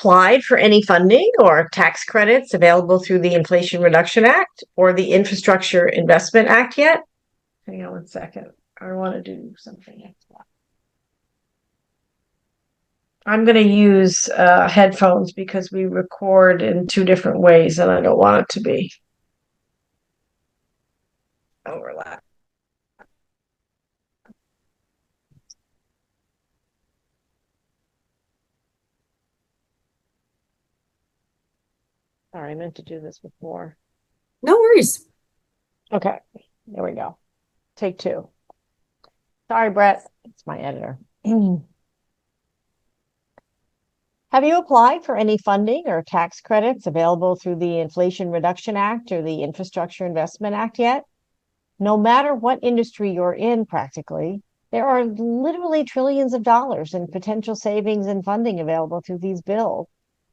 applied for any funding or tax credits available through the Inflation Reduction Act or the Infrastructure Investment Act yet? Hang on one second. I want to do something. I'm going to use headphones because we record in two different ways and I don't want it to be overlap. Sorry, I meant to do this before. No worries. Okay, there we go. Take two. Sorry, Brett. It's my editor. Have you applied for any funding or tax credits available through the Inflation Reduction Act or the Infrastructure Investment Act yet? No matter what industry you're in, practically, there are literally trillions of dollars in potential savings and funding available through these bills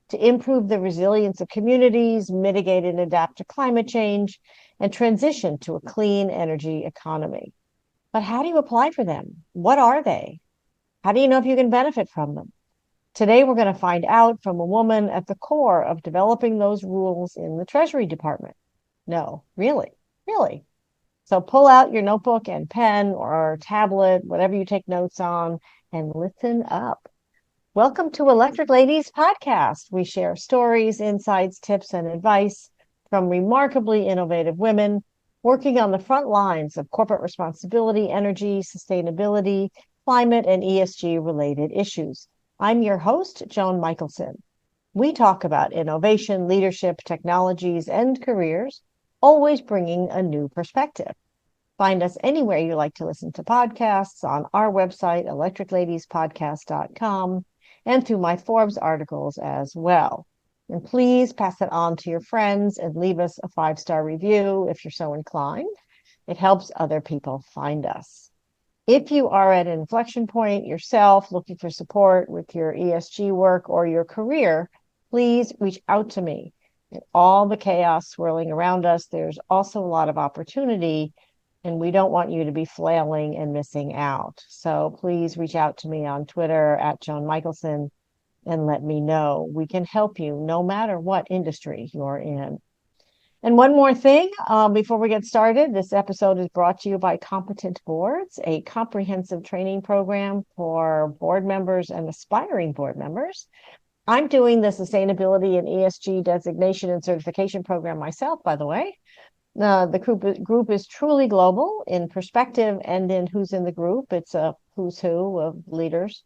to improve the resilience of communities, mitigate and adapt to climate change, and transition to a clean energy economy. But how do you apply for them? What are they? How do you know if you can benefit from them? Today, we're going to find out from a woman at the core of developing those rules in the Treasury Department. No, really. So pull out your notebook and pen or tablet, whatever you take notes on, and listen up. Welcome to Electric Ladies Podcast. We share stories, insights, tips, and advice from remarkably innovative women working on the front lines of corporate responsibility, energy, sustainability, climate, and ESG-related issues. I'm your host, Joan Michelson. We talk about innovation, leadership, technologies, and careers, always bringing a new perspective. Find us anywhere you like to listen to podcasts on our website, electricladiespodcast.com, and through my Forbes articles as well. And please pass it on to your friends and leave us a 5-star review if you're so inclined. It helps other people find us. If you are at an inflection point yourself, looking for support with your ESG work or your career, please reach out to me. In all the chaos swirling around us, there's also a lot of opportunity, and we don't want you to be flailing and missing out. So please reach out to me on Twitter at Joan Michelson and let me know. We can help you no matter what industry you're in. And one more thing before we get started, this episode is brought to you by Competent Boards, a comprehensive training program for board members and aspiring board members. I'm doing the Sustainability and ESG Designation and Certification Program myself, by the way. The group is truly global in perspective and in who's in the group. It's a who's who of leaders,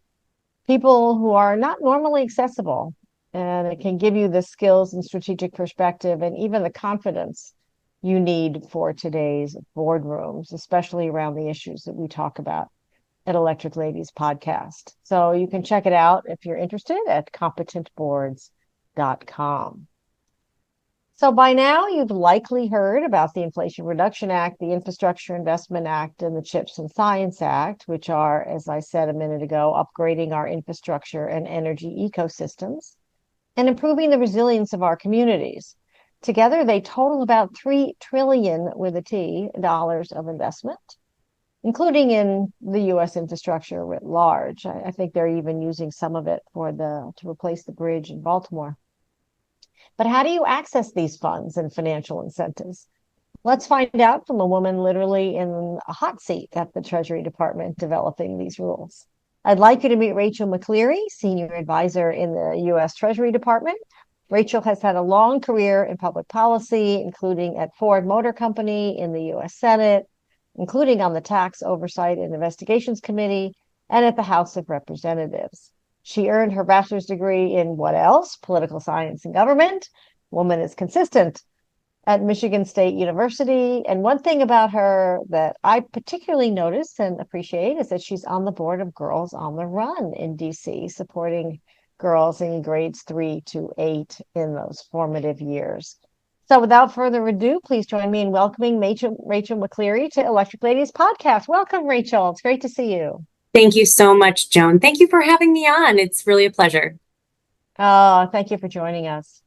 people who are not normally accessible. And it can give you the skills and strategic perspective and even the confidence you need for today's boardrooms, especially around the issues that we talk about at Electric Ladies Podcast. So you can check it out if you're interested at competentboards.com. So by now, you've likely heard about the Inflation Reduction Act, the Infrastructure Investment Act, and the CHIPS and Science Act, which are, as I said a minute ago, upgrading our infrastructure and energy ecosystems and improving the resilience of our communities. Together, they total about $3 trillion with a T dollars of investment, including in the U.S. infrastructure writ large. I think they're even using some of it to replace the bridge in Baltimore. But how do you access these funds and financial incentives? Let's find out from a woman literally in a hot seat at the Treasury Department developing these rules. I'd like you to meet Rachel McLeery, Senior Advisor in the U.S. Treasury Department. Rachel has had a long career in public policy, including at Ford Motor Company in the U.S. Senate, including on the Tax Oversight and Investigations Committee and at the House of Representatives. She earned her bachelor's degree in what else? Political science and government. Woman is consistent. At Michigan State University. And one thing about her that I particularly notice and appreciate is that she's on the board of Girls on the Run in DC, supporting girls in grades 3 to 8 in those formative years. So without further ado, please join me in welcoming Rachel McLeery to Electric Ladies Podcast. Welcome, Rachel. It's great to see you. Thank you so much, Joan. Thank you for having me on. It's really a pleasure. Thank you for joining us.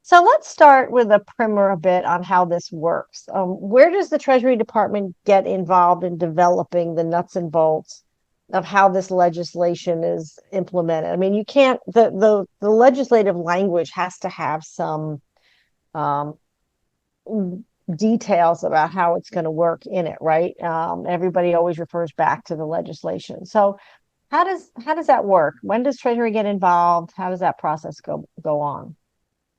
So let's start with a primer a bit on how this works. Where does the Treasury Department get involved in developing the nuts and bolts of how this legislation is implemented. I mean, you can't the legislative language has to have some um, details about how it's going to work in it, right? Everybody always refers back to the legislation. So how does that work? When does Treasury get involved? How does that process go on?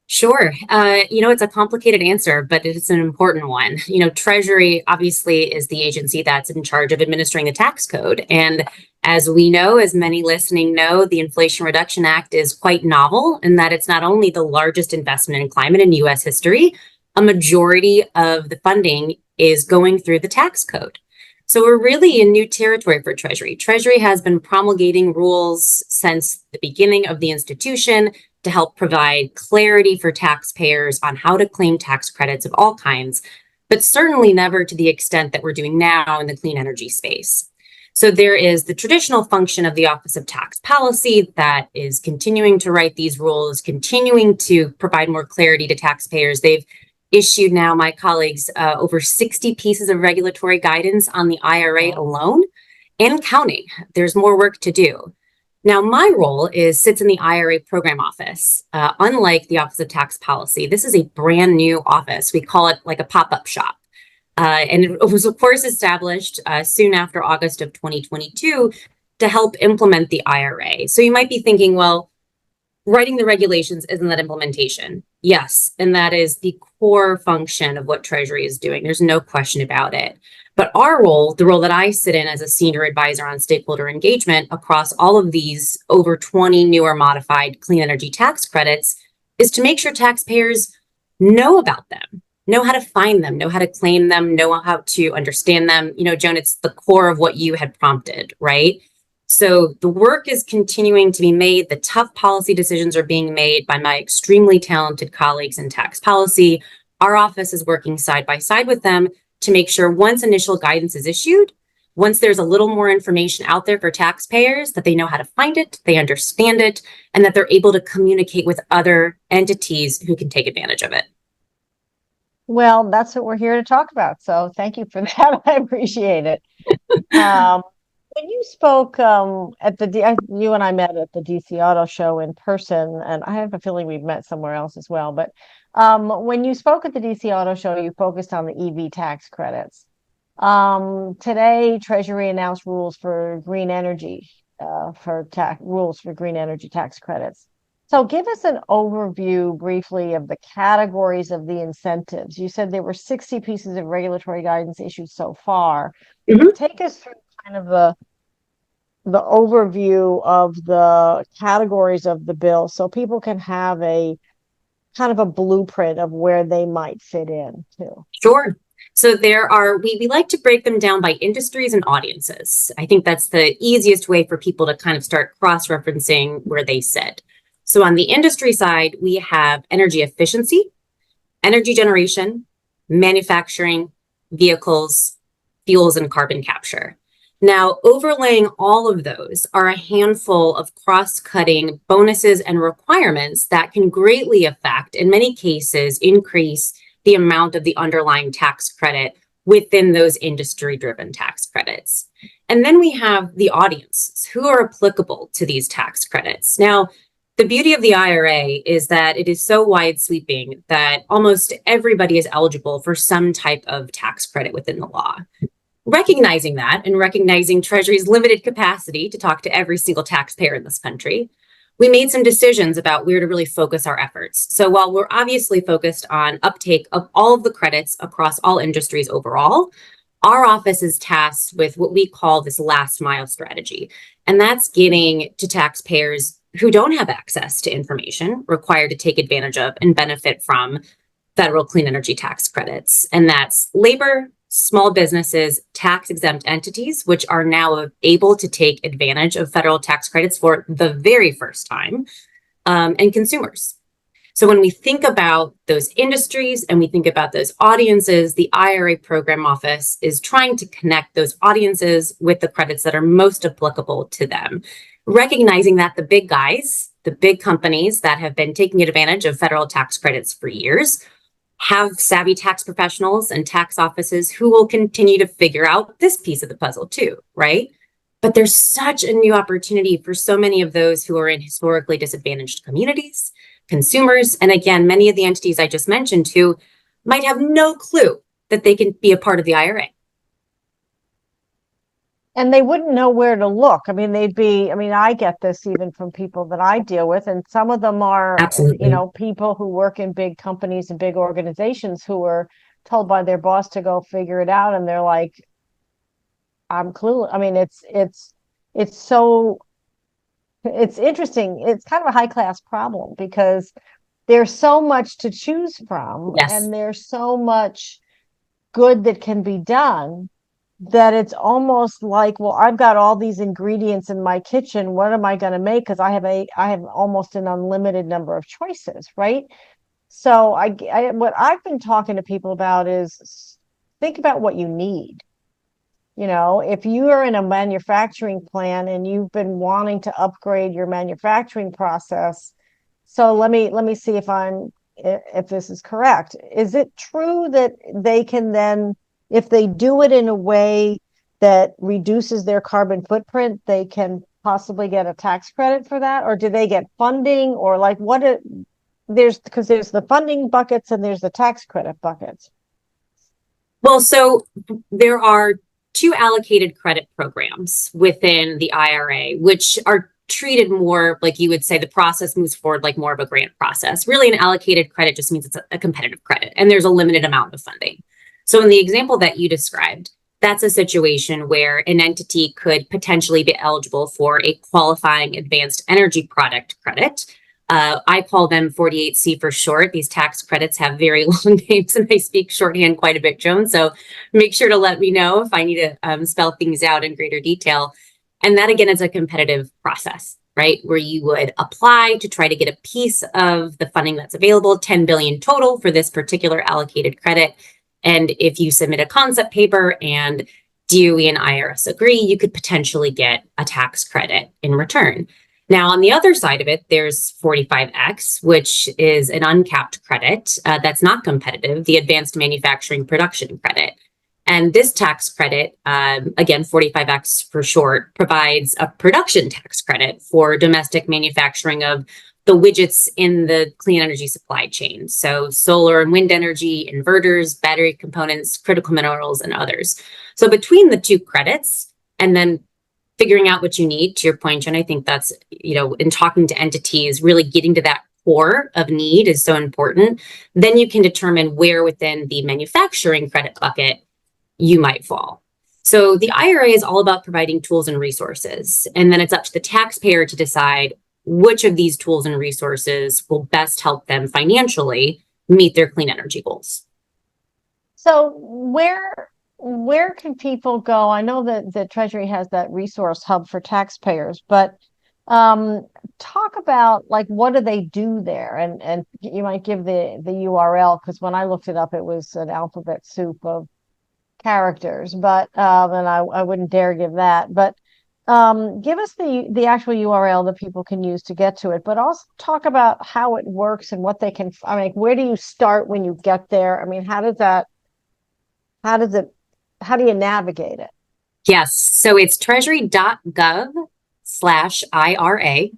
Sure. It's a complicated answer, but it's an important one. Treasury obviously is the agency that's in charge of administering the tax code. And as we know, as many listening know, the Inflation Reduction Act is quite novel in that it's not only the largest investment in climate in US history, a majority of the funding is going through the tax code. So we're really in new territory for Treasury. Treasury has been promulgating rules since the beginning of the institution to help provide clarity for taxpayers on how to claim tax credits of all kinds, but certainly never to the extent that we're doing now in the clean energy space. So there is the traditional function of the Office of Tax Policy that is continuing to write these rules, continuing to provide more clarity to taxpayers. They've issued now, my colleagues, over 60 pieces of regulatory guidance on the IRA alone and counting. There's more work to do. Now, my role sits in the IRA program office. Unlike the Office of Tax Policy, this is a brand new office. We call it like a pop-up shop. And it was, of course, established soon after August of 2022 to help implement the IRA. So you might be thinking, well, writing the regulations isn't that implementation? Yes, and that is the core function of what Treasury is doing. There's no question about it. But our role, the role that I sit in as a senior advisor on stakeholder engagement across all of these over 20 new or modified clean energy tax credits, is to make sure taxpayers know about them, know how to find them, know how to claim them, know how to understand them. Joan, it's the core of what you had prompted, right? So the work is continuing to be made. The tough policy decisions are being made by my extremely talented colleagues in tax policy. Our office is working side by side with them to make sure once initial guidance is issued, once there's a little more information out there for taxpayers, that they know how to find it, they understand it, and that they're able to communicate with other entities who can take advantage of it. Well, that's what we're here to talk about. So thank you for that. I appreciate it. Um, when you spoke you and I met at the DC Auto Show in person, and I have a feeling we've met somewhere else as well. But when you spoke at the DC Auto Show, you focused on the EV tax credits. Today, Treasury announced rules for green energy, rules for green energy tax credits. So give us an overview briefly of the categories of the incentives. You said there were 60 pieces of regulatory guidance issued so far. Mhm. Take us through kind of the overview of the categories of the bill so people can have a kind of a blueprint of where they might fit in too. Sure. So we like to break them down by industries and audiences. I think that's the easiest way for people to kind of start cross-referencing where they sit. So on the industry side, we have energy efficiency, energy generation, manufacturing, vehicles, fuels, and carbon capture. Now, overlaying all of those are a handful of cross-cutting bonuses and requirements that can greatly affect, in many cases, increase the amount of the underlying tax credit within those industry-driven tax credits. And then we have the audience who are applicable to these tax credits. Now, the beauty of the IRA is that it is so wide sweeping that almost everybody is eligible for some type of tax credit within the law. Recognizing that and recognizing Treasury's limited capacity to talk to every single taxpayer in this country, we made some decisions about where to really focus our efforts. So while we're obviously focused on uptake of all of the credits across all industries overall, our office is tasked with what we call this last mile strategy. And that's getting to taxpayers who don't have access to information required to take advantage of and benefit from federal clean energy tax credits. And that's labor, small businesses, tax exempt entities, which are now able to take advantage of federal tax credits for the very first time, and consumers. So when we think about those industries and we think about those audiences, the IRA program office is trying to connect those audiences with the credits that are most applicable to them, recognizing that the big guys, the big companies that have been taking advantage of federal tax credits for years, have savvy tax professionals and tax offices who will continue to figure out this piece of the puzzle too, right? But there's such a new opportunity for so many of those who are in historically disadvantaged communities, consumers, and again, many of the entities I just mentioned who might have no clue that they can be a part of the IRA. And they wouldn't know where to look. I mean, I get this even from people that I deal with, and some of them are, Absolutely. people who work in big companies and big organizations who are told by their boss to go figure it out, and they're like, I'm clueless. I mean, it's so it's interesting. It's kind of a high class problem because there's so much to choose from, Yes. and there's so much good that can be done that it's almost like, well, I've got all these ingredients in my kitchen. What am I going to make? Because I have almost an unlimited number of choices, right? So what I've been talking to people about is think about what you need. If you are in a manufacturing plant and you've been wanting to upgrade your manufacturing process, so let me see if this is correct. Is it true that they can then, if they do it in a way that reduces their carbon footprint, they can possibly get a tax credit for that? Or do they get funding, or like because there's the funding buckets and there's the tax credit buckets. Well, so there are two allocated credit programs within the IRA, which are treated more like you would say the process moves forward like more of a grant process. Really, an allocated credit just means it's a competitive credit and there's a limited amount of funding. So, in the example that you described, that's a situation where an entity could potentially be eligible for a qualifying advanced energy product credit. I call them 48C for short. These tax credits have very long names and I speak shorthand quite a bit, Joan. So make sure to let me know if I need to spell things out in greater detail. And that, again, is a competitive process, right? Where you would apply to try to get a piece of the funding that's available, 10 billion total for this particular allocated credit. And if you submit a concept paper and DOE and IRS agree, you could potentially get a tax credit in return. Now, on the other side of it, there's 45X, which is an uncapped credit that's not competitive, the Advanced Manufacturing Production Credit. And this tax credit, again, 45X for short, provides a production tax credit for domestic manufacturing of the widgets in the clean energy supply chain. So solar and wind energy, inverters, battery components, critical minerals, and others. So between the two credits, and then figuring out what you need, to your point, Jen, I think that's, in talking to entities, really getting to that core of need is so important. Then you can determine where within the manufacturing credit bucket you might fall. So the IRA is all about providing tools and resources. And then it's up to the taxpayer to decide which of these tools and resources will best help them financially meet their clean energy goals. So where can people go? I know that the Treasury has that resource hub for taxpayers, but talk about like what do they do there? And you might give the URL, because when I looked it up, it was an alphabet soup of characters, but and I wouldn't dare give that. But give us the actual URL that people can use to get to it, but also talk about how it works and what they can. I mean, where do you start when you get there? I mean, how do you navigate it? Yes. So it's treasury.gov/IRA.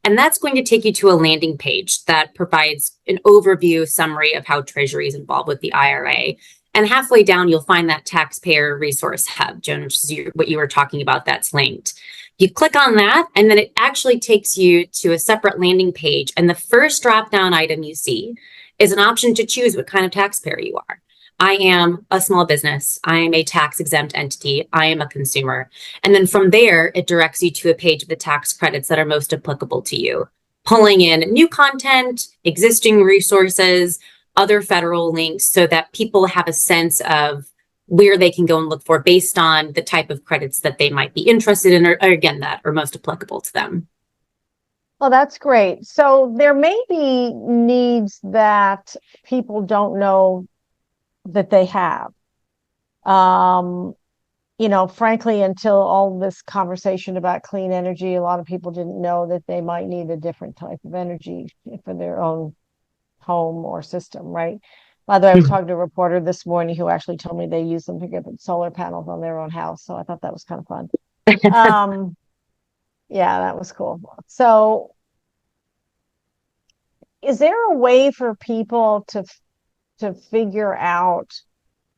And that's going to take you to a landing page that provides an overview summary of how Treasury is involved with the IRA. And halfway down, you'll find that taxpayer resource hub, Joan, which is what you were talking about, that's linked. You click on that, and then it actually takes you to a separate landing page. And the first drop-down item you see is an option to choose what kind of taxpayer you are. I am a small business. I am a tax exempt entity. I am a consumer. And then from there, it directs you to a page of the tax credits that are most applicable to you, pulling in new content, existing resources, other federal links so that people have a sense of where they can go and look for based on the type of credits that they might be interested in, or again, that are most applicable to them. Well, that's great. So there may be needs that people don't know that they have. Frankly, until all this conversation about clean energy, a lot of people didn't know that they might need a different type of energy for their own home or system, right? By the way, I was talking to a reporter this morning who actually told me they use them to get solar panels on their own house. So I thought that was kind of fun. Um, yeah, that was cool. So, is there a way for people to figure out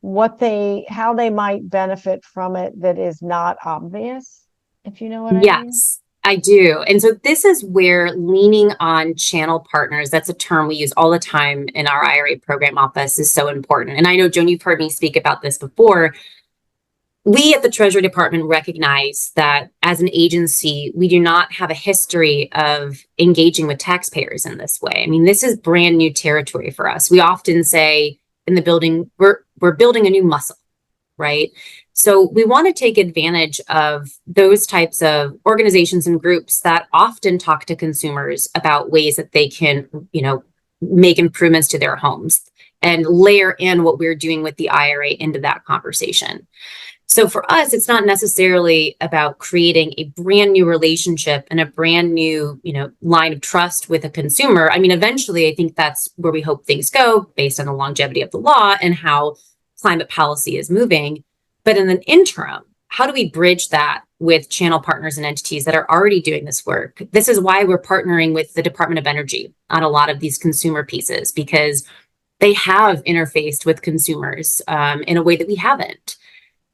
how they might benefit from it that is not obvious, if you know what I mean? Yes, I do. And so this is where leaning on channel partners, that's a term we use all the time in our IRA program office, is so important. And I know, Joan, you've heard me speak about this before. We at the Treasury Department recognize that as an agency, we do not have a history of engaging with taxpayers in this way. I mean, this is brand new territory for us. We often say in the building, we're building a new muscle, right? So we want to take advantage of those types of organizations and groups that often talk to consumers about ways that they can, make improvements to their homes and layer in what we're doing with the IRA into that conversation. So for us, it's not necessarily about creating a brand new relationship and a brand new, line of trust with a consumer. I mean, eventually, I think that's where we hope things go based on the longevity of the law and how climate policy is moving. But in the interim, how do we bridge that with channel partners and entities that are already doing this work? This is why we're partnering with the Department of Energy on a lot of these consumer pieces, because they have interfaced with consumers in a way that we haven't.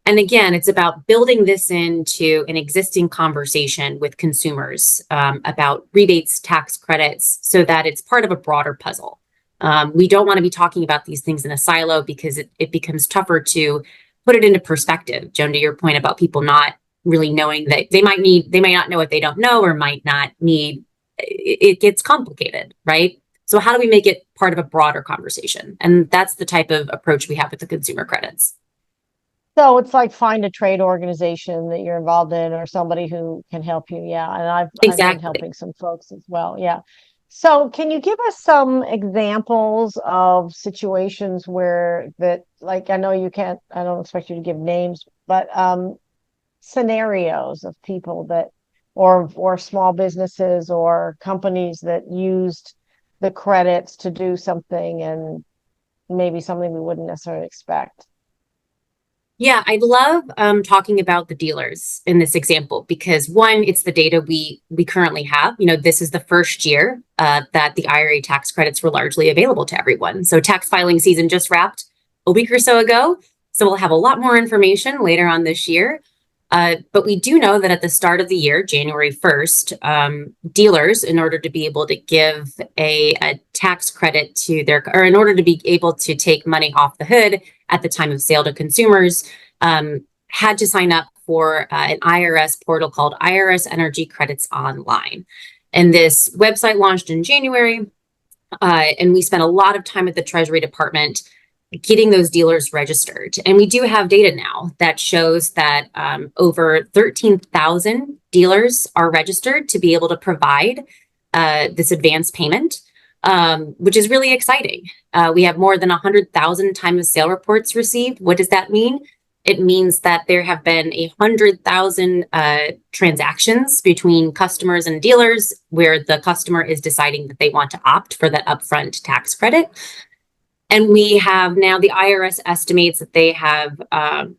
And again, it's about building this into an existing conversation with consumers about rebates, tax credits, so that it's part of a broader puzzle. We don't want to be talking about these things in a silo because it becomes tougher to put it into perspective. Joan, to your point about people not really knowing that they might not know what they don't know or might not need, it gets complicated, right? So how do we make it part of a broader conversation? And that's the type of approach we have with the consumer credits. So it's like find a trade organization that you're involved in or somebody who can help you. Yeah. And I've been Exactly. helping some folks as well. Yeah. So can you give us some examples of situations where that, like, I know you can't, I don't expect you to give names, but scenarios of people that or small businesses or companies that used the credits to do something and maybe something we wouldn't necessarily expect. Yeah, I love talking about the dealers in this example because one, it's the data we currently have. This is the first year that the IRA tax credits were largely available to everyone. So tax filing season just wrapped a week or so ago. So we'll have a lot more information later on this year. But we do know that at the start of the year, January 1st, dealers, in order to be able to give a tax credit to or in order to be able to take money off the hood at the time of sale to consumers, had to sign up for an IRS portal called IRS Energy Credits Online. And this website launched in January, and we spent a lot of time at the Treasury Department getting those dealers registered. And we do have data now that shows that over 13,000 dealers are registered to be able to provide this advance payment, which is really exciting. We have more than 100,000 time of sale reports received. What does that mean? It means that there have been 100,000 transactions between customers and dealers where the customer is deciding that they want to opt for that upfront tax credit. And we have now the IRS estimates that they have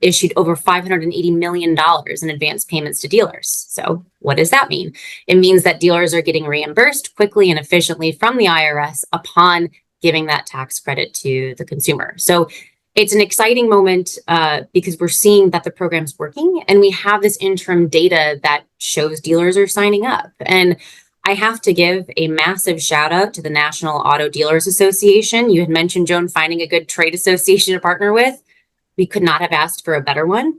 issued over $580 million in advance payments to dealers. So what does that mean? It means that dealers are getting reimbursed quickly and efficiently from the IRS upon giving that tax credit to the consumer. So it's an exciting moment because we're seeing that the program's working and we have this interim data that shows dealers are signing up. And I have to give a massive shout out to the National Auto Dealers Association. You had mentioned, Joan, finding a good trade association to partner with. We could not have asked for a better one.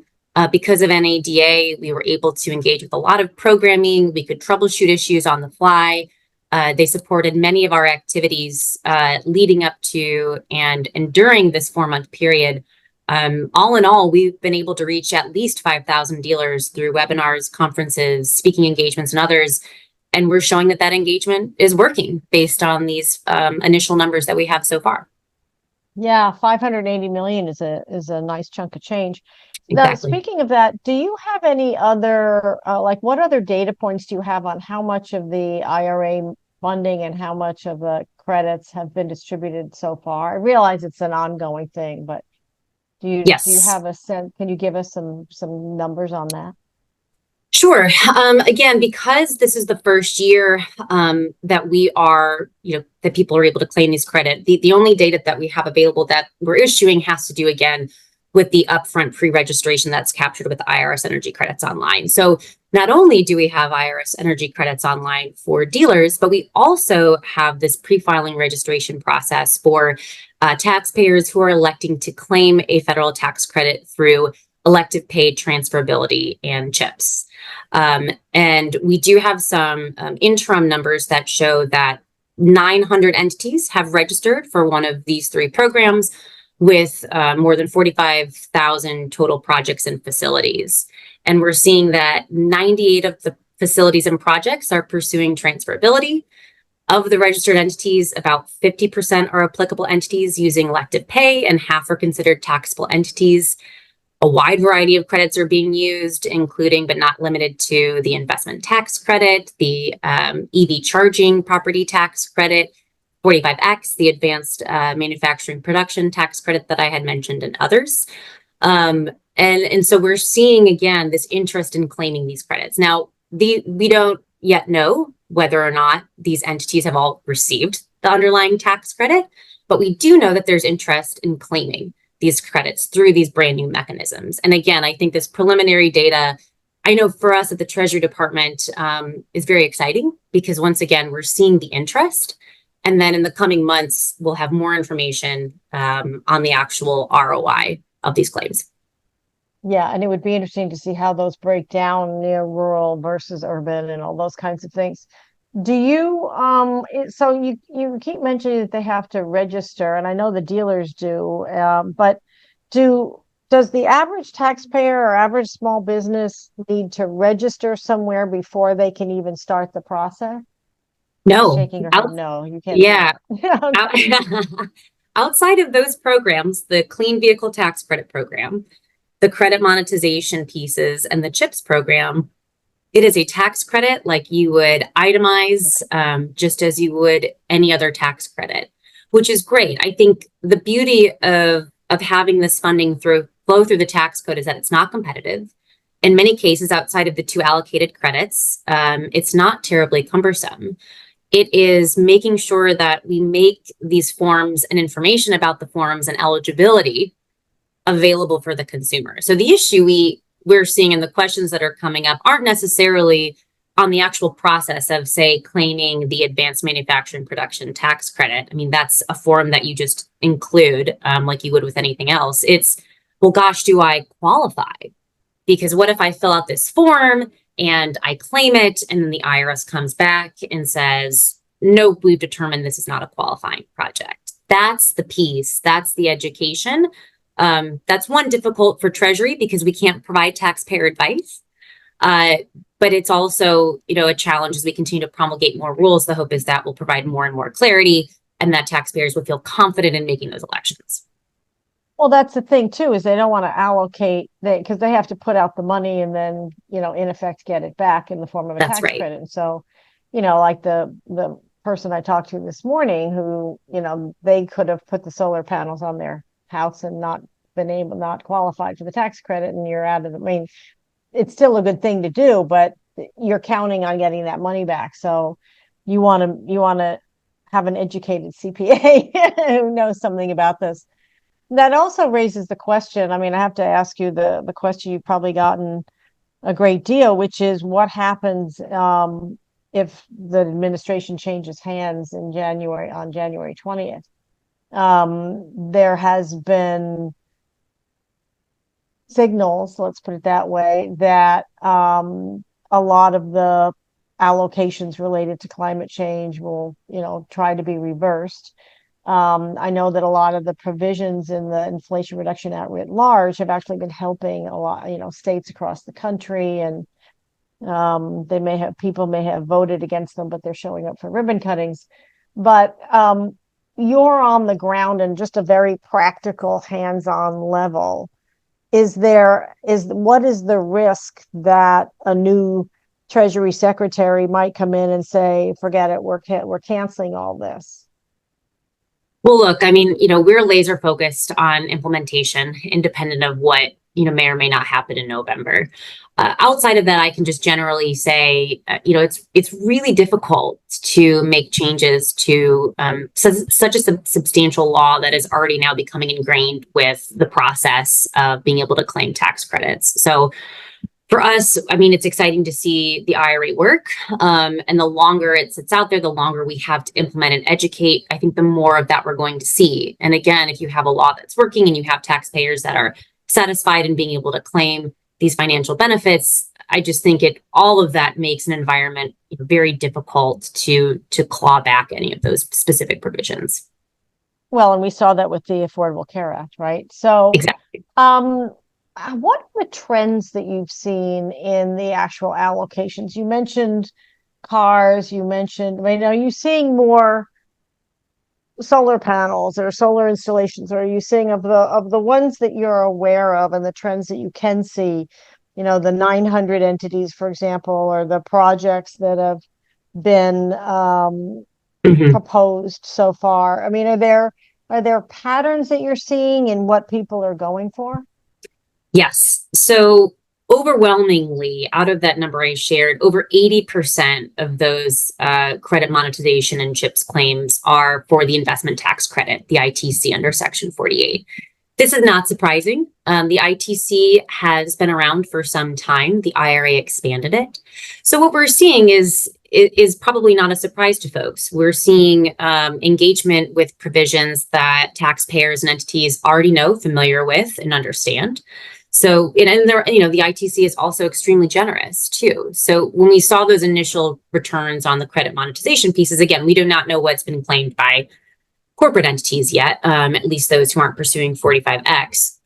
Because of NADA, we were able to engage with a lot of programming. We could troubleshoot issues on the fly. They supported many of our activities leading up to and during this 4-month period. All in all, we've been able to reach at least 5,000 dealers through webinars, conferences, speaking engagements, and others. And we're showing that engagement is working based on these initial numbers that we have so far. Yeah, 580 million is a nice chunk of change. Now, Exactly. speaking of that, do you have any other like what other data points do you have on how much of the IRA funding and how much of the credits have been distributed so far? I realize it's an ongoing thing, but do you Yes. have a sense? Can you give us some numbers on that? Sure. Again, because this is the first year that we are, that people are able to claim these credit, the only data that we have available that we're issuing has to do again with the upfront pre-registration that's captured with the IRS energy credits online. So not only do we have IRS energy credits online for dealers, but we also have this pre-filing registration process for taxpayers who are electing to claim a federal tax credit through elective paid transferability and CHIPS. And we do have some interim numbers that show that 900 entities have registered for one of these three programs, with more than 45,000 total projects and facilities. And we're seeing that 98 of the facilities and projects are pursuing transferability. Of the registered entities, about 50% are applicable entities using elective pay, and half are considered taxable entities. A wide variety of credits are being used, including but not limited to the investment tax credit, the EV charging property tax credit, 45X, the advanced manufacturing production tax credit that I had mentioned, and others. And so we're seeing, again, this interest in claiming these credits. Now, we don't yet know whether or not these entities have all received the underlying tax credit, but we do know that there's interest in claiming these credits through these brand new mechanisms. And again, I think this preliminary data, I know for us at the Treasury Department, is very exciting because once again, we're seeing the interest. And then in the coming months, we'll have more information on the actual ROI of these claims. Yeah, and it would be interesting to see how those break down near rural versus urban and all those kinds of things. Do you so you keep mentioning that they have to register, and I know the dealers do, but does the average taxpayer or average small business need to register somewhere before they can even start the process? She's No, shaking her head. No, you can't say yeah. that. Outside of those programs, the Clean Vehicle Tax Credit Program, the credit monetization pieces, and the CHIPS program, it is a tax credit like you would itemize, just as you would any other tax credit, which is great. I think the beauty of having this funding flow through the tax code is that it's not competitive. In many cases, outside of the two allocated credits, it's not terribly cumbersome. It is making sure that we make these forms and information about the forms and eligibility available for the consumer. So the issue we're seeing in the questions that are coming up aren't necessarily on the actual process of, say, claiming the advanced manufacturing production tax credit. I mean, that's a form that you just include like you would with anything else. It's, well, gosh, do I qualify? Because what if I fill out this form and I claim it, and then the IRS comes back and says, nope, we've determined this is not a qualifying project. That's the piece. That's the education. That's one, difficult for Treasury because we can't provide taxpayer advice. But it's also, a challenge as we continue to promulgate more rules. The hope is that will provide more and more clarity and that taxpayers will feel confident in making those elections. Well, that's the thing too, is they don't want to allocate because they have to put out the money and then, in effect, get it back in the form of a That's tax right. credit. And so, like the person I talked to this morning who, they could have put the solar panels on their house and not qualified for the tax credit, and you're out of the, I mean, it's still a good thing to do, but you're counting on getting that money back. So you want to have an educated CPA who knows something about this. That also raises the question. I mean, I have to ask you the question you've probably gotten a great deal, which is what happens if the administration changes hands on January 20th. There has been signals, let's put it that way, that a lot of the allocations related to climate change will, try to be reversed. I know that a lot of the provisions in the Inflation Reduction Act writ large have actually been helping a lot, states across the country, and people may have voted against them, but they're showing up for ribbon cuttings. But you're on the ground in just a very practical, hands-on level. What is the risk that a new Treasury Secretary might come in and say, forget it, we're canceling all this? Well, look, I mean, we're laser focused on implementation, independent of what may or may not happen in November. Outside of that, I can just generally say, it's really difficult to make changes to such a substantial law that is already now becoming ingrained with the process of being able to claim tax credits. So for us, I mean, it's exciting to see the IRA work. And the longer it sits out there, the longer we have to implement and educate, I think the more of that we're going to see. And again, if you have a law that's working and you have taxpayers that are satisfied in being able to claim these financial benefits, I just think all of that makes an environment very difficult to claw back any of those specific provisions. Well, and we saw that with the Affordable Care Act, right? So, Exactly. what are the trends that you've seen in the actual allocations? You mentioned cars, I mean, are you seeing more solar panels or solar installations, or are you seeing of the ones that you're aware of and the trends that you can see, the 900 entities, for example, or the projects that have been proposed so far? I mean, are there patterns that you're seeing in what people are going for? Yes. So overwhelmingly, out of that number I shared, over 80% of those credit monetization and CHIPS claims are for the investment tax credit, the ITC under Section 48. This is not surprising. The ITC has been around for some time. The IRA expanded it. So what we're seeing is probably not a surprise to folks. We're seeing engagement with provisions that taxpayers and entities already know, familiar with, and understand. So, and there, the ITC is also extremely generous too. So when we saw those initial returns on the credit monetization pieces, again, we do not know what's been claimed by corporate entities yet, at least those who aren't pursuing 45X,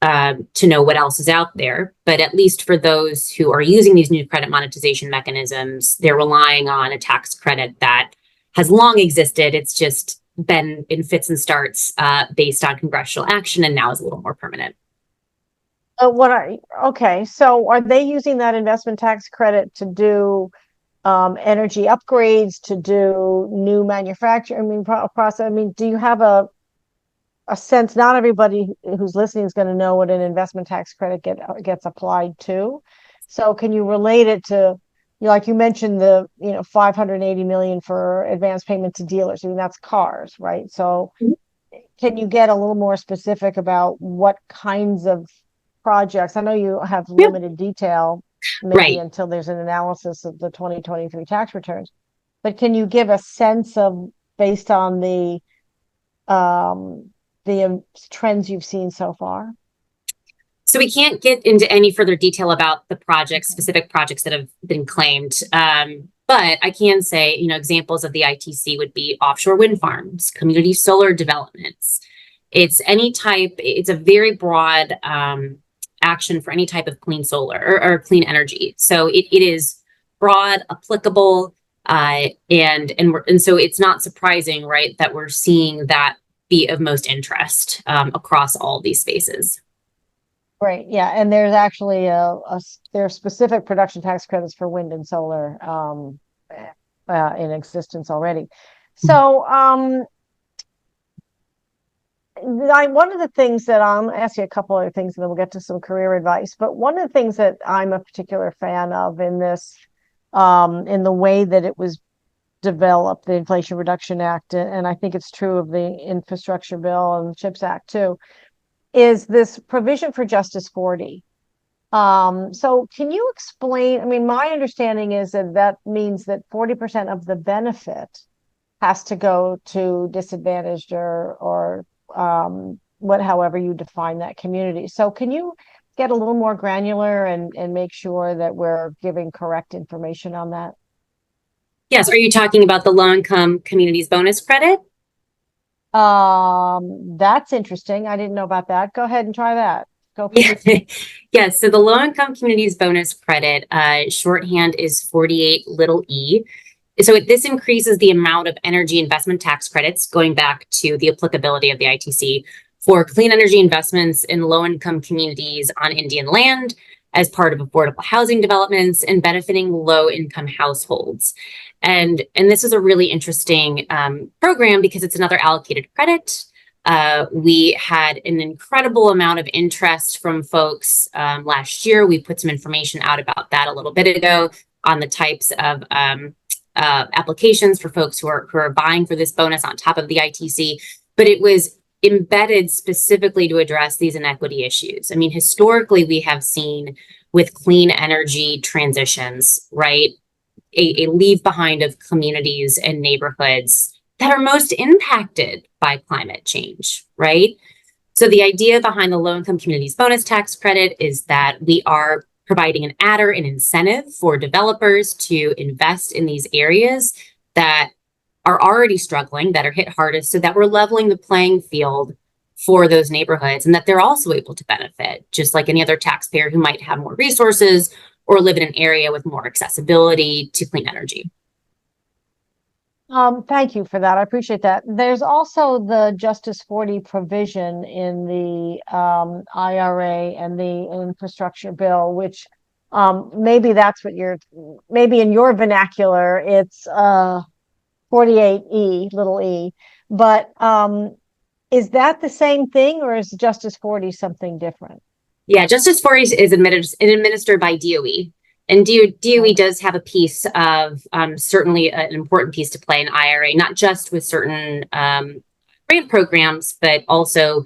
to know what else is out there. But at least for those who are using these new credit monetization mechanisms, they're relying on a tax credit that has long existed. It's just been in fits and starts based on congressional action, and now is a little more permanent. Okay, so are they using that investment tax credit to do energy upgrades, to do new manufacturing? I mean, process. I mean, do you have a sense? Not everybody who's listening is going to know what an investment tax credit gets applied to. So, can you relate it to, like you mentioned, the 580 million for advance payment to dealers? I mean, that's cars, right? So, can you get a little more specific about what kinds of projects? I know you have limited detail, maybe Right. until there's an analysis of the 2023 tax returns, but can you give a sense of, based on the trends you've seen so far? So we can't get into any further detail about the projects, specific projects that have been claimed. But I can say, examples of the ITC would be offshore wind farms, community solar developments. It's a very broad action for any type of clean solar or clean energy. So it is broad, applicable, and so it's not surprising, right, that we're seeing that be of most interest across all these spaces. Right. Yeah. And there's actually there's specific production tax credits for wind and solar in existence already. So one of the things that I'll ask you a couple other things, and then we'll get to some career advice. But one of the things that I'm a particular fan of in this, in the way that it was developed, the Inflation Reduction Act, and I think it's true of the Infrastructure Bill and the CHIPS Act too, is this provision for Justice 40. So can you explain? I mean, my understanding is that means that 40% of the benefit has to go to disadvantaged or however you define that community. So can you get a little more granular and make sure that we're giving correct information on that? Yes. Are you talking about the low-income communities bonus credit? That's interesting. I didn't know about that. Go ahead and try that. Go for it. Yes. So the low-income communities bonus credit, shorthand is 48 little e. So this increases the amount of energy investment tax credits, going back to the applicability of the ITC, for clean energy investments in low-income communities on Indian land as part of affordable housing developments and benefiting low-income households. And this is a really interesting program because it's another allocated credit. We had an incredible amount of interest from folks last year. We put some information out about that a little bit ago on the types of applications for folks who are buying for this bonus on top of the ITC. But it was embedded specifically to address these inequity issues. I mean, historically, we have seen with clean energy transitions, right, a leave behind of communities and neighborhoods that are most impacted by climate change, right? So the idea behind the low income communities bonus tax credit is that we are providing an adder, an incentive for developers to invest in these areas that are already struggling, that are hit hardest, so that we're leveling the playing field for those neighborhoods and that they're also able to benefit, just like any other taxpayer who might have more resources or live in an area with more accessibility to clean energy. Thank you for that. I appreciate that. There's also the Justice 40 provision in the IRA and the infrastructure bill, which maybe that's what maybe in your vernacular, it's 48E, little e. But is that the same thing, or is Justice 40 something different? Yeah, Justice 40 is administered by DOE. And DOE does have a piece of certainly an important piece to play in IRA, not just with certain grant programs, but also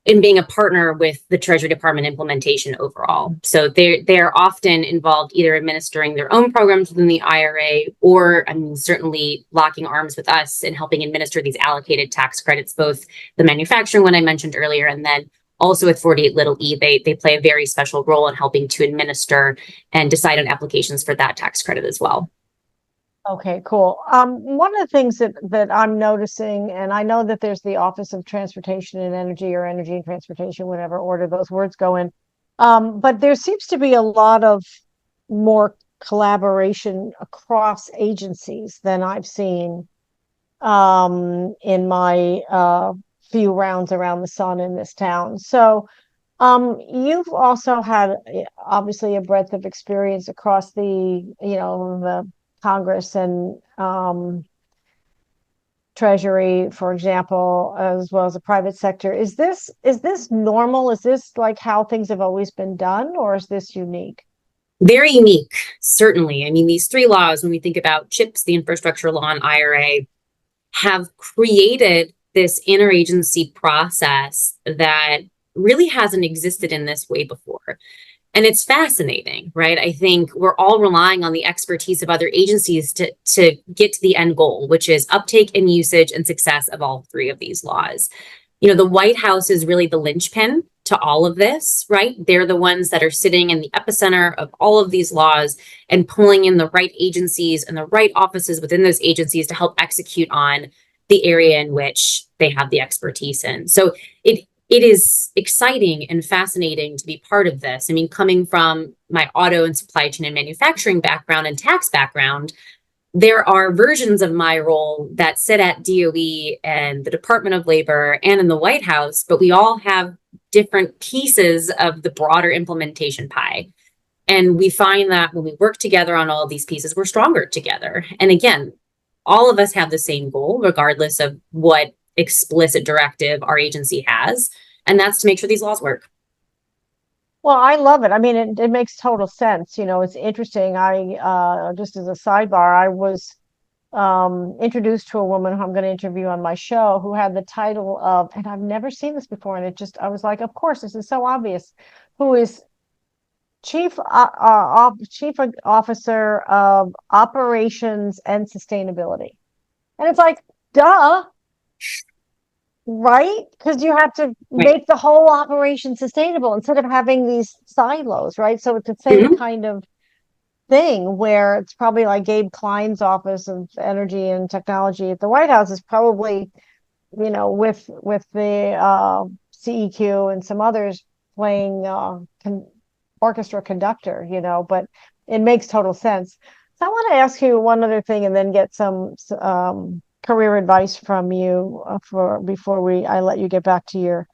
in being a partner with the Treasury Department implementation overall. So they're often involved either administering their own programs within the IRA, or I mean, certainly locking arms with us and helping administer these allocated tax credits, both the manufacturing one I mentioned earlier, and then also with 48 little e, they play a very special role in helping to administer and decide on applications for that tax credit as well. Okay, cool. One of the things that I'm noticing, and I know that there's the Office of Transportation and Energy, or Energy and Transportation, whatever order those words go in. But there seems to be a lot of more collaboration across agencies than I've seen in my few rounds around the sun in this town. So you've also had obviously a breadth of experience across the Congress and Treasury, for example, as well as the private sector. Is this normal? Is this like how things have always been done, or is this unique? Very unique, certainly. I mean, these three laws, when we think about CHIPS, the infrastructure law, and IRA, have created this interagency process that really hasn't existed in this way before. And it's fascinating, right? I think we're all relying on the expertise of other agencies to get to the end goal, which is uptake and usage and success of all three of these laws. You know, the White House is really the linchpin to all of this, right? They're the ones that are sitting in the epicenter of all of these laws and pulling in the right agencies and the right offices within those agencies to help execute on the area in which they have the expertise in. So it is exciting and fascinating to be part of this. I mean, coming from my auto and supply chain and manufacturing background and tax background, there are versions of my role that sit at DOE and the Department of Labor and in the White House, but we all have different pieces of the broader implementation pie. And we find that when we work together on all of these pieces, we're stronger together. And again, all of us have the same goal, regardless of what explicit directive our agency has, and that's to make sure these laws work. Well, I love it. I mean, it makes total sense. It's interesting. I just as a sidebar, I was introduced to a woman who I'm going to interview on my show, who had the title of, and I've never seen this before, and I was like, of course, this is so obvious, who is chief officer of operations and sustainability. And it's like, duh, right? Because you have to Right. make the whole operation sustainable instead of having these silos, right? So it's the same Mhm. kind of thing where it's probably like Gabe Klein's Office of Energy and Technology at the White House is probably, with the CEQ and some others playing orchestra conductor, but it makes total sense. So I want to ask you one other thing and then get some career advice from you for before I let you get back to your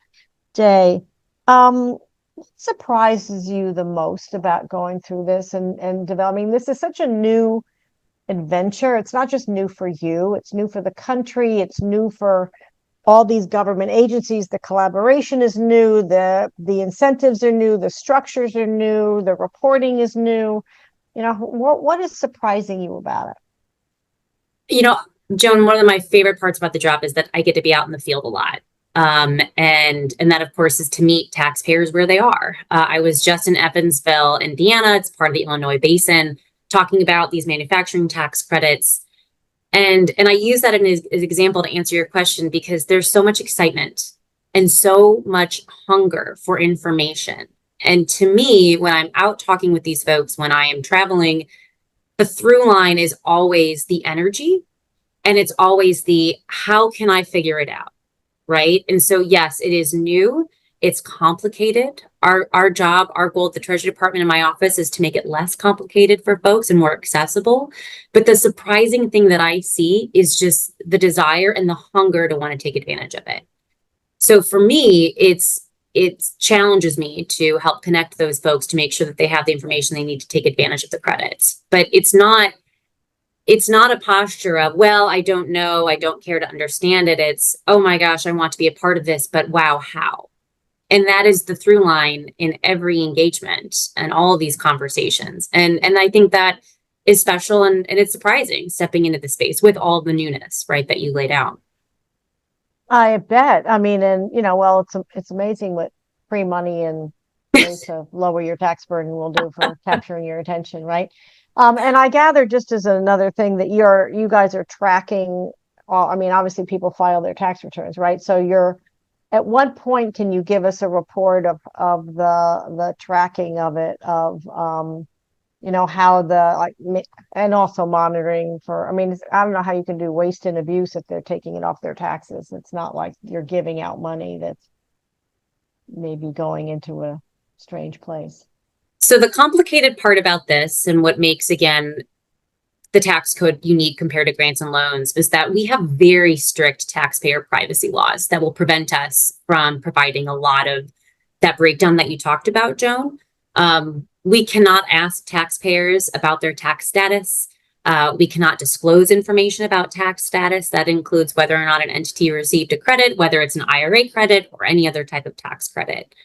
day. What surprises you the most about going through this and developing? This is such a new adventure. It's not just new for you, it's new for the country, it's new for all these government agencies, the collaboration is new, the incentives are new, the structures are new, the reporting is new. What is surprising you about it? You know, Joan, one of my favorite parts about the job is that I get to be out in the field a lot. And that of course is to meet taxpayers where they are. I was just in Evansville, Indiana. It's part of the Illinois basin, talking about these manufacturing tax credits. And I use that as an example to answer your question because there's so much excitement and so much hunger for information. And to me, when I'm out talking with these folks, when I am traveling, the through line is always the energy, and it's always the how can I figure it out? Right. And so, yes, it is new. It's complicated. Our job, our goal at the Treasury Department in my office is to make it less complicated for folks and more accessible. But the surprising thing that I see is just the desire and the hunger to want to take advantage of it. So for me, it challenges me to help connect those folks to make sure that they have the information they need to take advantage of the credits. But it's not a posture of, well, I don't know, I don't care to understand it. It's, oh my gosh, I want to be a part of this, but wow, how? And that is the through line in every engagement and all of these conversations. And I think that is special, and it's surprising stepping into the space with all the newness, right, that you laid out. I bet. I mean, and well, it's amazing what free money and way to lower your tax burden will do for capturing your attention, right? And I gather, just as another thing, that you guys are tracking all, I mean, obviously people file their tax returns, right? So at what point can you give us a report of the tracking of it, of how and also monitoring for, I mean, I don't know how you can do waste and abuse if they're taking it off their taxes. It's not like you're giving out money that's maybe going into a strange place. So the complicated part about this, and what makes, again, the tax code unique compared to grants and loans, is that we have very strict taxpayer privacy laws that will prevent us from providing a lot of that breakdown that you talked about, Joan. We cannot ask taxpayers about their tax status. We cannot disclose information about tax status. That includes whether or not an entity received a credit, whether it's an IRA credit or any other type of tax credit.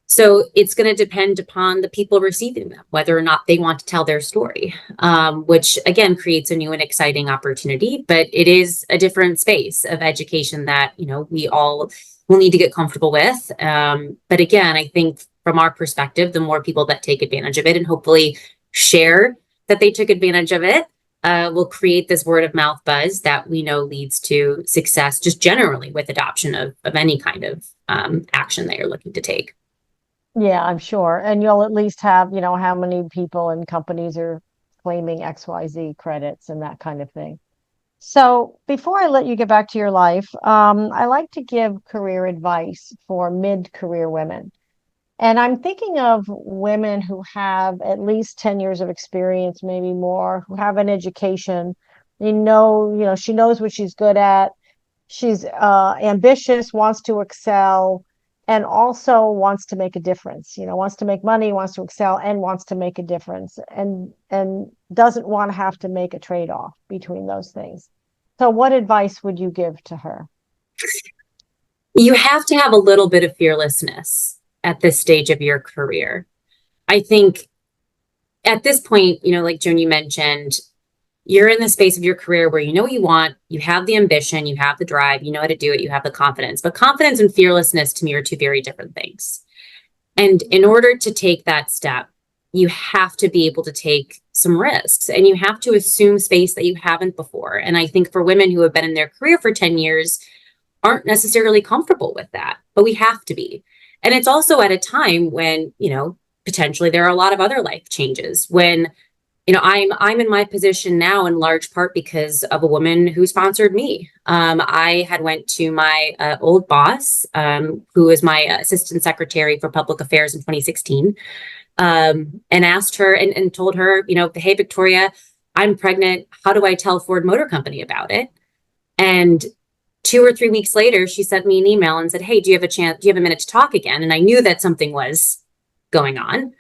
So it's going to depend upon the people receiving them, whether or not they want to tell their story, which again creates a new and exciting opportunity. But it is a different space of education that we all will need to get comfortable with. But again, I think from our perspective, the more people that take advantage of it and hopefully share that they took advantage of it, will create this word of mouth buzz that we know leads to success just generally with adoption of any kind of action that you're looking to take. Yeah, I'm sure. And you'll at least have, how many people and companies are claiming XYZ credits and that kind of thing. So before I let you get back to your life, I like to give career advice for mid-career women. And I'm thinking of women who have at least 10 years of experience, maybe more, who have an education. She knows what she's good at. She's ambitious, wants to excel, and also wants to make a difference. Wants to make money, wants to excel, and wants to make a difference, and doesn't want to have to make a trade-off between those things. So what advice would you give to her? You have to have a little bit of fearlessness at this stage of your career. I think at this point, like Joan, you mentioned, you're in the space of your career where you know what you want, you have the ambition, you have the drive, you know how to do it, you have the confidence. But confidence and fearlessness to me are two very different things. And in order to take that step, you have to be able to take some risks, and you have to assume space that you haven't before. And I think for women who have been in their career for 10 years aren't necessarily comfortable with that, but we have to be. And it's also at a time when, potentially there are a lot of other life changes when I'm in my position now in large part because of a woman who sponsored me. I had went to my old boss, who was my assistant secretary for public affairs in 2016, and asked her and told her, hey, Victoria, I'm pregnant. How do I tell Ford Motor Company about it? And 2 or 3 weeks later, she sent me an email and said, hey, do you have a minute to talk again? And I knew that something was going on.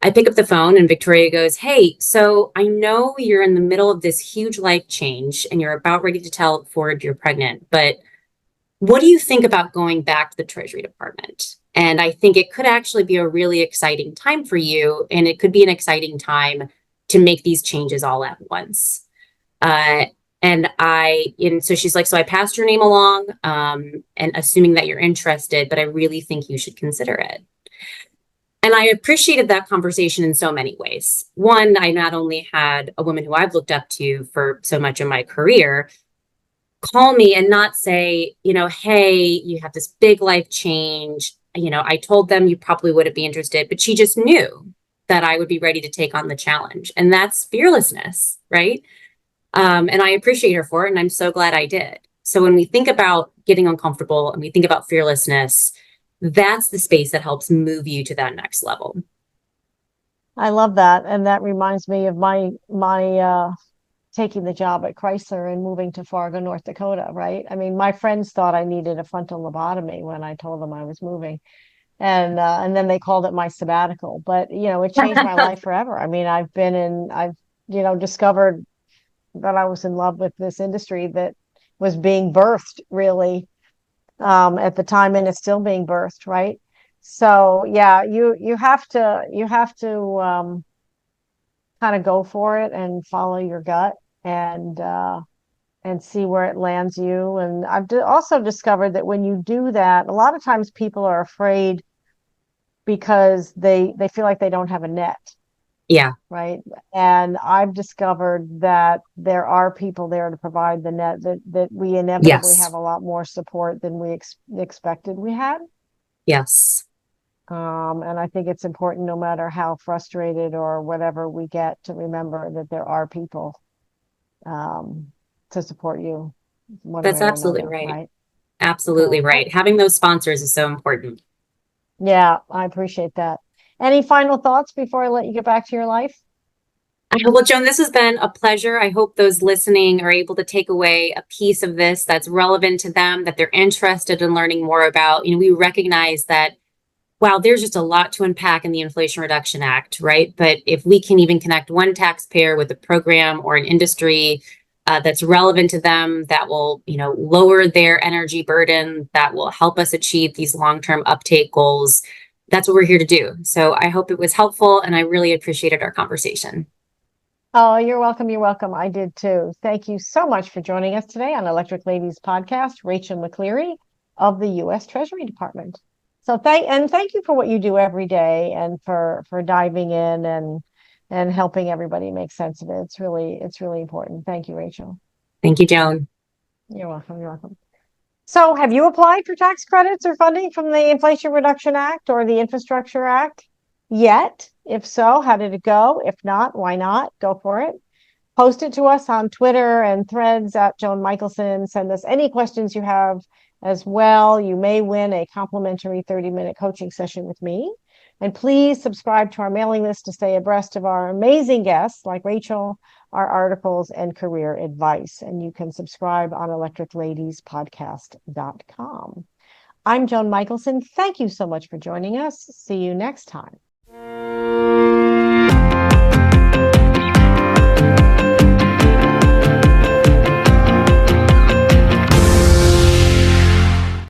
I pick up the phone and Victoria goes, hey, so I know you're in the middle of this huge life change and you're about ready to tell Ford you're pregnant, but what do you think about going back to the Treasury Department? And I think it could actually be a really exciting time for you, and it could be an exciting time to make these changes all at once. Uh, and so she's like, so I passed your name along, and assuming that you're interested, but I really think you should consider it. And I appreciated that conversation in so many ways. One, I not only had a woman who I've looked up to for so much of my career call me and not say, hey, you have this big life change. I told them you probably wouldn't be interested, but she just knew that I would be ready to take on the challenge. And that's fearlessness, right? And I appreciate her for it. And I'm so glad I did. So when we think about getting uncomfortable and we think about fearlessness, that's the space that helps move you to that next level. I love that. And that reminds me of my taking the job at Chrysler and moving to Fargo, North Dakota, right? I mean, my friends thought I needed a frontal lobotomy when I told them I was moving. And then they called it my sabbatical. But, it changed my life forever. I mean, I've discovered that I was in love with this industry that was being birthed really at the time, and it's still being birthed, right? So yeah, you have to kind of go for it and follow your gut and see where it lands you. And also discovered that when you do that, a lot of times people are afraid because they feel like they don't have a net, Yeah. right? And I've discovered that there are people there to provide the net, that we inevitably Yes. have a lot more support than we expected we had. Yes. And I think it's important, no matter how frustrated or whatever we get, to remember that there are people um, to support you one That's way or absolutely another, right. right? Absolutely So, right. Having those sponsors is so important. yeah, I appreciate that. Any final thoughts before I let you get back to your life? Well, Joan, this has been a pleasure. I hope those listening are able to take away a piece of this that's relevant to them, that they're interested in learning more about. We recognize that, wow, there's just a lot to unpack in the Inflation Reduction Act, right? But if we can even connect one taxpayer with a program or an industry that's relevant to them, that will, lower their energy burden, that will help us achieve these long-term uptake goals, that's what we're here to do. So I hope it was helpful, and I really appreciated our conversation. Oh, you're welcome. You're welcome. I did too. Thank you so much for joining us today on Electric Ladies Podcast, Rachel McLeery of the U.S. Treasury Department. So thank you for what you do every day, and for diving in and helping everybody make sense of it. It's really important. Thank you, Rachel. Thank you, Joan. You're welcome. You're welcome. So have you applied for tax credits or funding from the Inflation Reduction Act or the Infrastructure Act yet? If so, how did it go? If not, why not? Go for it. Post it to us on Twitter and Threads at Joan Michelson. Send us any questions you have as well. You may win a complimentary 30-minute coaching session with me. And please subscribe to our mailing list to stay abreast of our amazing guests like Rachel, our articles, and career advice. And you can subscribe on electricladiespodcast.com. I'm Joan Michelson. Thank you so much for joining us. See you next time.